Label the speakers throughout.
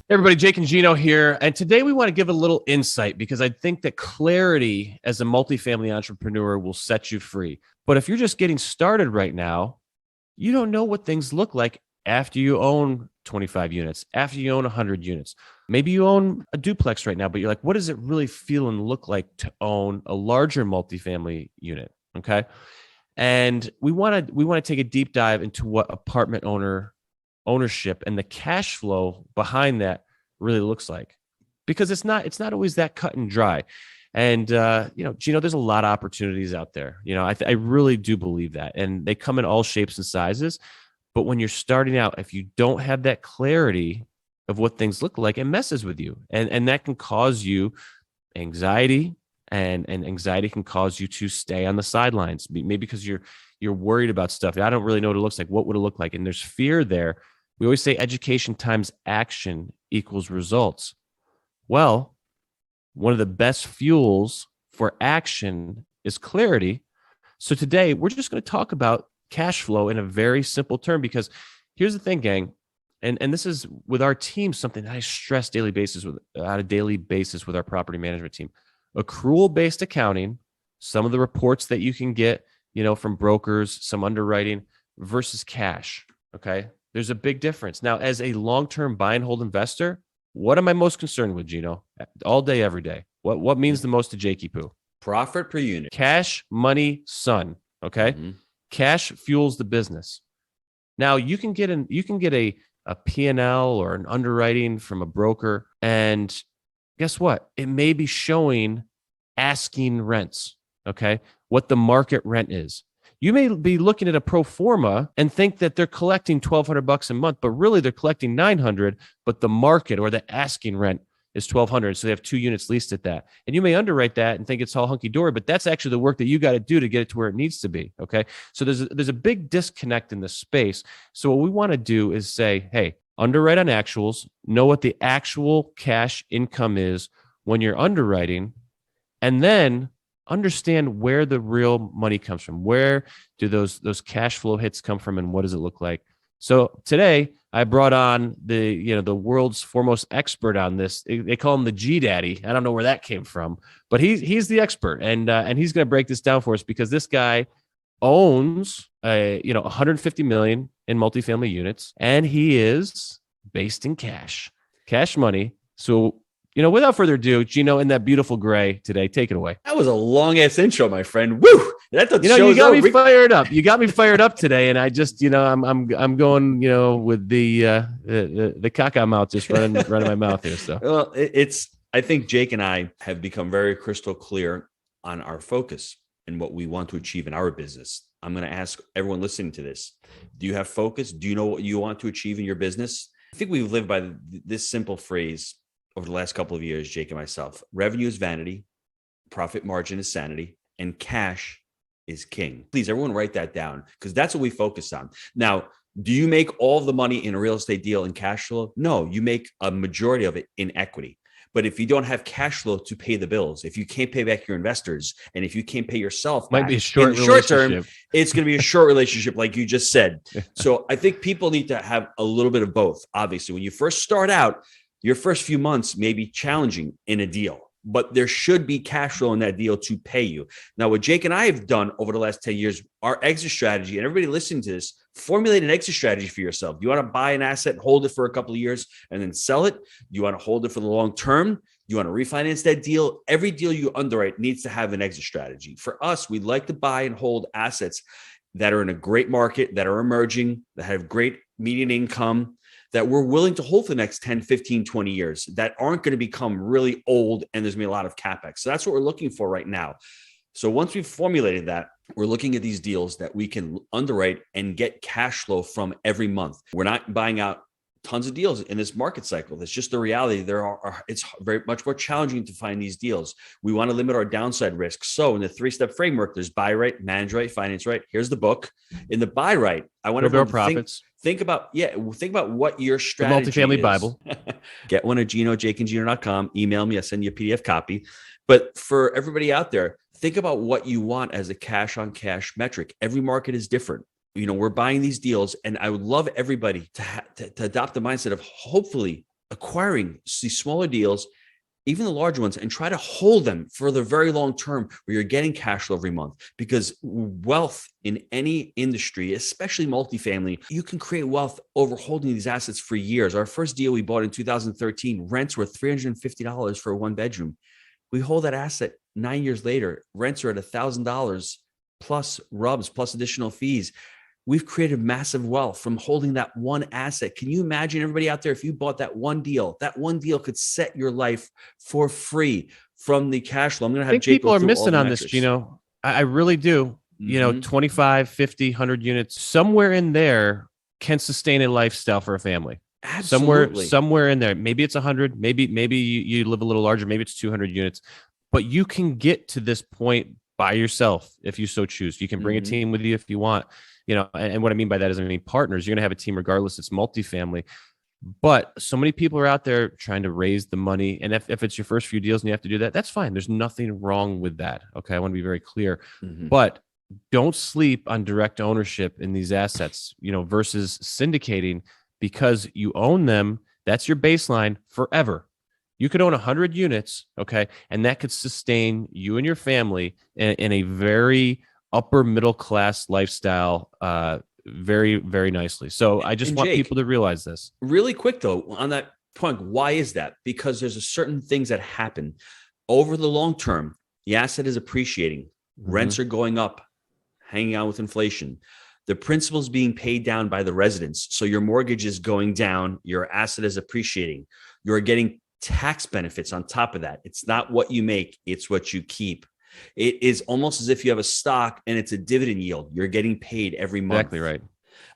Speaker 1: Hey everybody, Jake and Gino here. And today we want to give a little insight because I think that clarity as a multifamily entrepreneur will set you free. But if you're just getting started right now, you don't know what things look like after you own 25 units, after you own 100 units. Maybe you own a duplex right now, but you're like, what does it really feel and look like to own a larger multifamily unit? Okay. And we want to take a deep dive into what ownership and the cash flow behind that really looks like, because it's not always that cut and dry. And Gino, there's a lot of opportunities out there. I really do believe that, and they come in all shapes and sizes. But when you're starting out, if you don't have that clarity of what things look like, it messes with you, and that can cause you anxiety, and anxiety can cause you to stay on the sidelines, maybe because you're worried about stuff. I don't really know what it looks like. What would it look like? And there's fear there. We always say education times action equals results. Well, one of the best fuels for action is clarity. So today we're just going to talk about cash flow in a very simple term, because here's the thing, gang. And this is with our team, something that I stress on a daily basis with our property management team. Accrual-based accounting, some of the reports that you can get, from brokers, some underwriting versus cash. Okay. There's a big difference. Now, as a long-term buy and hold investor, what am I most concerned with, Gino? All day, every day. What means the most to Jakey Poo?
Speaker 2: Profit per unit.
Speaker 1: Cash, money, son. Okay. Mm-hmm. Cash fuels the business. Now you can get a P&L or an underwriting from a broker, and guess what? It may be showing asking rents. Okay. What the market rent is. You may be looking at a pro forma and think that they're collecting $1,200 a month, but really they're collecting $900, but the market or the asking rent is $1,200. So they have 2 units leased at that. And you may underwrite that and think it's all hunky dory, but that's actually the work that you got to do to get it to where it needs to be. Okay. So there's a big disconnect in the space. So what we want to do is say, hey, underwrite on actuals, know what the actual cash income is when you're underwriting, and then understand where the real money comes from. Where do those cash flow hits come from, and what does it look like? So today I brought on the world's foremost expert on this. They call him the G Daddy. I don't know where that came from, but he's the expert, and he's going to break this down for us, because this guy owns 150 million in multifamily units, and he is based in cash money. So without further ado, Gino, in that beautiful gray today, take it away.
Speaker 2: That was a long ass intro, my friend. Woo! That
Speaker 1: you got me fired up. You got me fired up today, and I just, I'm going, with the caca mouth just running my mouth here. So,
Speaker 2: well, I think Jake and I have become very crystal clear on our focus and what we want to achieve in our business. I'm going to ask everyone listening to this: do you have focus? Do you know what you want to achieve in your business? I think we've lived by this simple phrase over the last couple of years, Jake and myself. Revenue is vanity, profit margin is sanity, and cash is king. Please, everyone write that down, because that's what we focus on. Now, do you make all the money in a real estate deal in cash flow? No, you make a majority of it in equity. But if you don't have cash flow to pay the bills, if you can't pay back your investors, and if you can't pay yourself back,
Speaker 1: might be a short
Speaker 2: in the short term, it's going to be a short relationship, like you just said. So I think people need to have a little bit of both. Obviously, when you first start out, your first few months may be challenging in a deal, but there should be cash flow in that deal to pay you. Now, what Jake and I have done over the last 10 years, our exit strategy, and everybody listening to this, formulate an exit strategy for yourself. You want to buy an asset and hold it for a couple of years and then sell it? You want to hold it for the long term? You want to refinance that deal? Every deal you underwrite needs to have an exit strategy. For us, we'd like to buy and hold assets that are in a great market, that are emerging, that have great median income, that we're willing to hold for the next 10, 15, 20 years, that aren't going to become really old, and there's going to be a lot of CapEx. So that's what we're looking for right now. So once we've formulated that, we're looking at these deals that we can underwrite and get cash flow from every month. We're not buying out tons of deals in this market cycle. That's just the reality. It's very much more challenging to find these deals. We want to limit our downside risk. So in the 3-step framework, there's buy right, manage right, finance right. Here's the book. In the buy right, I want everyone to
Speaker 1: profits.
Speaker 2: Think about what your strategy
Speaker 1: the multifamily
Speaker 2: is.
Speaker 1: Bible.
Speaker 2: Get one at jakeandgino.com. Email me. I'll send you a PDF copy. But for everybody out there, think about what you want as a cash on cash metric. Every market is different. We're buying these deals, and I would love everybody to adopt the mindset of hopefully acquiring these smaller deals, even the larger ones, and try to hold them for the very long term where you're getting cash flow every month. Because wealth in any industry, especially multifamily, you can create wealth over holding these assets for years. Our first deal we bought in 2013, rents were $350 for a one bedroom. We hold that asset 9 years later, rents are at $1,000 plus rubs, plus additional fees. We've created massive wealth from holding that one asset. Can you imagine, everybody out there, if you bought that one deal could set your life for free from the cash flow. I'm going to
Speaker 1: I
Speaker 2: have
Speaker 1: think
Speaker 2: Jake
Speaker 1: people
Speaker 2: go
Speaker 1: are
Speaker 2: through all
Speaker 1: missing
Speaker 2: the
Speaker 1: on this,
Speaker 2: metrics.
Speaker 1: Gino. I really do. 25, 50, 100 units, somewhere in there can sustain a lifestyle for a family.
Speaker 2: Absolutely.
Speaker 1: Somewhere in there. Maybe it's 100. Maybe you live a little larger. Maybe it's 200 units. But you can get to this point by yourself if you so choose. You can bring a team with you if you want. And what I mean by that is, partners. You're going to have a team regardless. It's multifamily. But so many people are out there trying to raise the money. And if it's your first few deals and you have to do that, that's fine. There's nothing wrong with that. Okay. I want to be very clear. But don't sleep on direct ownership in these assets, versus syndicating, because you own them. That's your baseline forever. You could own 100 units. Okay. And that could sustain you and your family in a very upper middle class lifestyle, very, very nicely. So I just want people to realize this.
Speaker 2: Really quick though, on that point, why is that? Because there's a certain things that happen over the long term. The asset is appreciating, rents are going up, hanging out with inflation. The principal is being paid down by the residents. So your mortgage is going down, your asset is appreciating. You're getting tax benefits on top of that. It's not what you make, it's what you keep. It is almost as if you have a stock and it's a dividend yield. You're getting paid every month.
Speaker 1: Exactly right.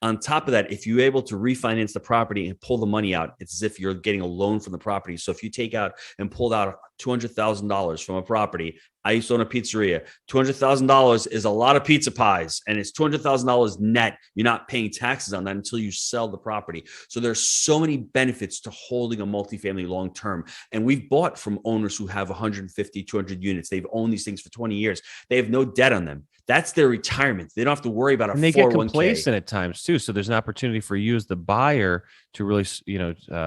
Speaker 2: On top of that, if you're able to refinance the property and pull the money out, it's as if you're getting a loan from the property. So if you take out and pulled out $200,000 from a property, I used to own a pizzeria. $200,000 is a lot of pizza pies, and it's $200,000 net. You're not paying taxes on that until you sell the property. So there's so many benefits to holding a multifamily long term. And we've bought from owners who have 150, 200 units. They've owned these things for 20 years. They have no debt on them. That's their retirement. They don't have to worry about a 401k.
Speaker 1: And they get complacent at times too. So there's an opportunity for you as the buyer to really,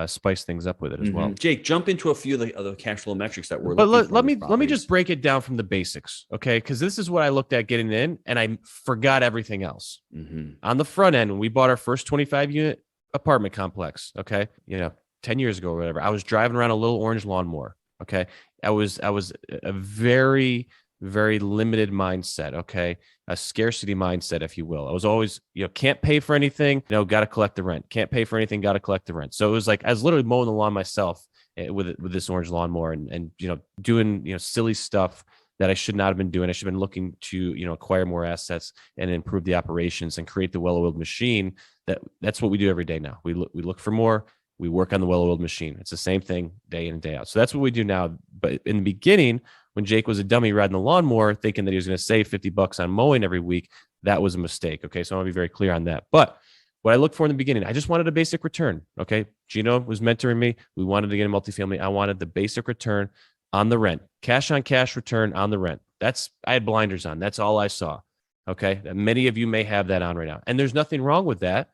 Speaker 1: spice things up with it as well.
Speaker 2: Jake, jump into a few of the other cash flow metrics that we're.
Speaker 1: But let me just break it down from the basics, okay? Because this is what I looked at getting in, and I forgot everything else. On the front end, when we bought our first 25 unit apartment complex, okay, 10 years ago or whatever, I was driving around a little orange lawnmower. Okay, I was a very, very limited mindset, okay? A scarcity mindset, if you will. I was always, can't pay for anything, got to collect the rent. Can't pay for anything, got to collect the rent. So it was like I was literally mowing the lawn myself with this orange lawnmower and doing, silly stuff that I should not have been doing. I should have been looking to, acquire more assets and improve the operations and create the well-oiled machine. That's what we do every day now. We look for more. We work on the well-oiled machine. It's the same thing day in and day out. So that's what we do now. But in the beginning, when Jake was a dummy riding the lawnmower, thinking that he was going to save $50 on mowing every week, that was a mistake. Okay. So I want to be very clear on that. But what I looked for in the beginning, I just wanted a basic return. Okay. Gino was mentoring me. We wanted to get a multifamily. I wanted the basic return on the rent, cash on cash return on the rent. I had blinders on. That's all I saw. Okay. Many of you may have that on right now. And there's nothing wrong with that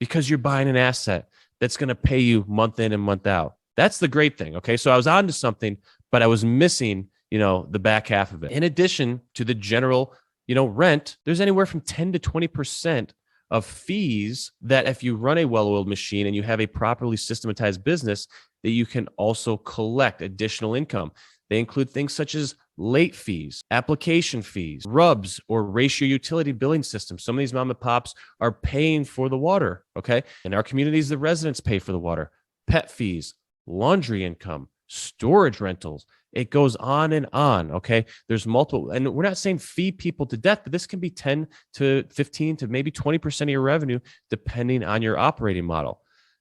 Speaker 1: because you're buying an asset that's going to pay you month in and month out. That's the great thing. Okay. So I was on to something, but I was missing, the back half of it. In addition to the general, rent, there's anywhere from 10 to 20% of fees that if you run a well-oiled machine and you have a properly systematized business, that you can also collect additional income. They include things such as late fees, application fees, RUBS or ratio utility billing systems. Some of these mom and pops are paying for the water. Okay. In our communities, the residents pay for the water, pet fees, laundry income, storage rentals. It goes on and on. Okay. There's multiple, and we're not saying feed people to death, but this can be 10 to 15 to maybe 20% of your revenue, depending on your operating model.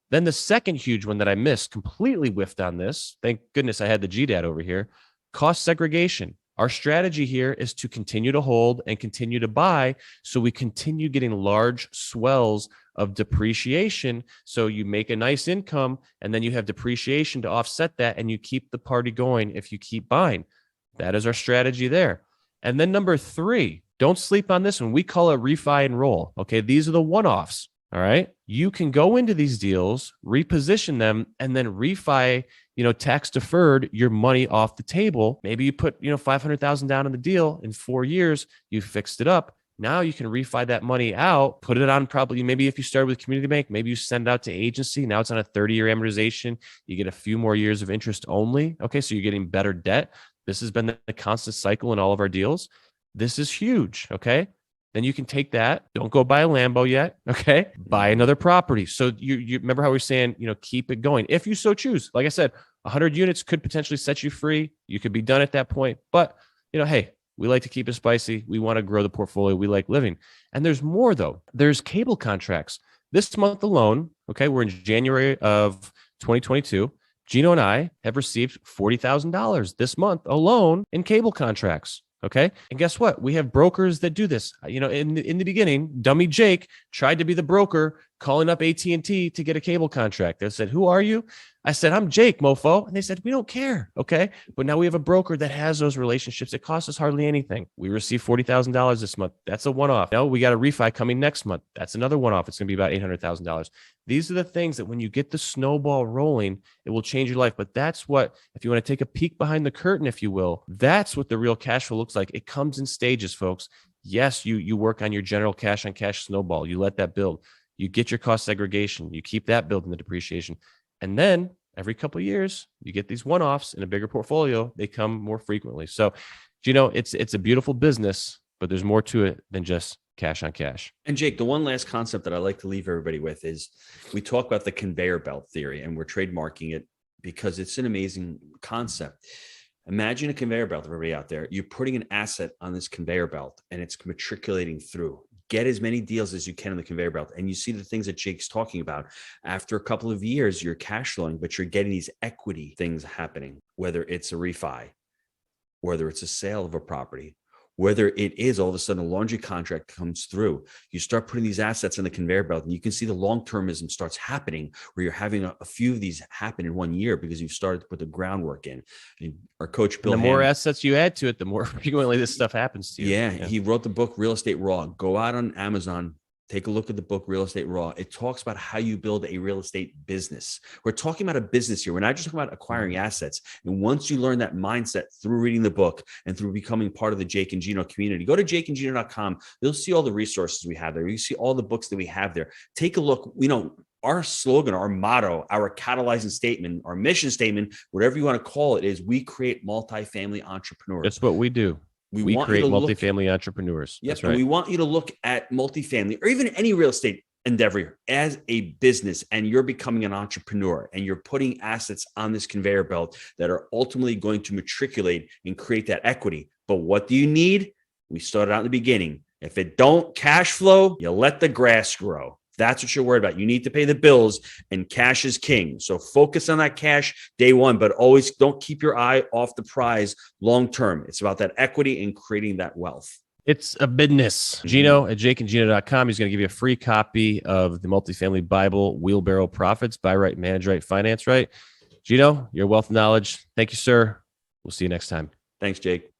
Speaker 1: Then the second huge one that I missed, completely whiffed on this. Thank goodness I had the GDAD over here. Cost segregation. Our strategy here is to continue to hold and continue to buy. So we continue getting large swells of depreciation. So you make a nice income and then you have depreciation to offset that. And you keep the party going if you keep buying. That is our strategy there. And then number 3, don't sleep on this one. We call it refi and roll. Okay. These are the one-offs. All right. You can go into these deals, reposition them, and then refi, tax deferred your money off the table. Maybe you put, 500,000 down in the deal in 4 years, you fixed it up. Now you can refi that money out, put it on probably, maybe if you started with community bank, maybe you send it out to agency. Now it's on a 30-year amortization. You get a few more years of interest only. Okay. So you're getting better debt. This has been the constant cycle in all of our deals. This is huge. Okay. Then you can take that. Don't go buy a Lambo yet. Okay. Buy another property. So you remember how we were saying, keep it going if you so choose. Like I said, 100 units could potentially set you free. You could be done at that point. But, hey, we like to keep it spicy. We want to grow the portfolio. We like living. And there's more, though. There's cable contracts. This month alone, okay, we're in January of 2022. Gino and I have received $40,000 this month alone in cable contracts. Okay. And guess what? We have brokers that do this. In the beginning, dummy Jake tried to be the broker calling up AT&T to get a cable contract. They said, "Who are you?" I said, "I'm Jake, mofo." And they said, "We don't care." Okay. But now we have a broker that has those relationships. It costs us hardly anything. We received $40,000 this month. That's a one-off. No, we got a refi coming next month. That's another one-off. It's going to be about $800,000. These are the things that when you get the snowball rolling, it will change your life. But that's what, if you want to take a peek behind the curtain, if you will, that's what the real cash flow looks like. It comes in stages, folks. Yes, you work on your general cash on cash snowball. You let that build. You get your cost segregation. You keep that building the depreciation. And then every couple of years, you get these one-offs in a bigger portfolio. They come more frequently. So, it's a beautiful business, but there's more to it than just cash on cash.
Speaker 2: And Jake, the one last concept that I like to leave everybody with is we talk about the conveyor belt theory, and we're trademarking it because it's an amazing concept. Imagine a conveyor belt, everybody out there. You're putting an asset on this conveyor belt and it's matriculating through. Get as many deals as you can on the conveyor belt. And you see the things that Jake's talking about. After a couple of years, you're cash flowing, but you're getting these equity things happening, whether it's a refi, whether it's a sale of a property, whether it is all of a sudden a laundry contract comes through. You start putting these assets in the conveyor belt and you can see the long-termism starts happening where you're having a few of these happen in 1 year because you've started to put the groundwork in. And our coach, Bill,
Speaker 1: the more assets you add to it, the more frequently this stuff happens to you.
Speaker 2: Yeah. He wrote the book, Real Estate Raw. Go out on Amazon. Take a look at the book, Real Estate Raw. It talks about how you build a real estate business. We're talking about a business here. We're not just talking about acquiring assets. And once you learn that mindset through reading the book and through becoming part of the Jake and Gino community, go to jakeandgino.com. You'll see all the resources we have there. You see all the books that we have there. Take a look. Our slogan, our motto, our catalyzing statement, our mission statement, whatever you want to call it, is we create multifamily entrepreneurs.
Speaker 1: That's what we do. We create multifamily entrepreneurs.
Speaker 2: Yes,
Speaker 1: that's right.
Speaker 2: And we want you to look at multifamily or even any real estate endeavor as a business, and you're becoming an entrepreneur and you're putting assets on this conveyor belt that are ultimately going to matriculate and create that equity. But what do you need? We started out in the beginning. If it don't cash flow, you let the grass grow. That's what you're worried about. You need to pay the bills, and cash is king. So focus on that cash day one, but always don't keep your eye off the prize long term. It's about that equity and creating that wealth.
Speaker 1: It's a business. Gino at jakeandgino.com. He's going to give you a free copy of the Multifamily Bible, Wheelbarrow Profits, Buy Right, Manage Right, Finance Right. Gino, your wealth of knowledge. Thank you, sir. We'll see you next time.
Speaker 2: Thanks, Jake.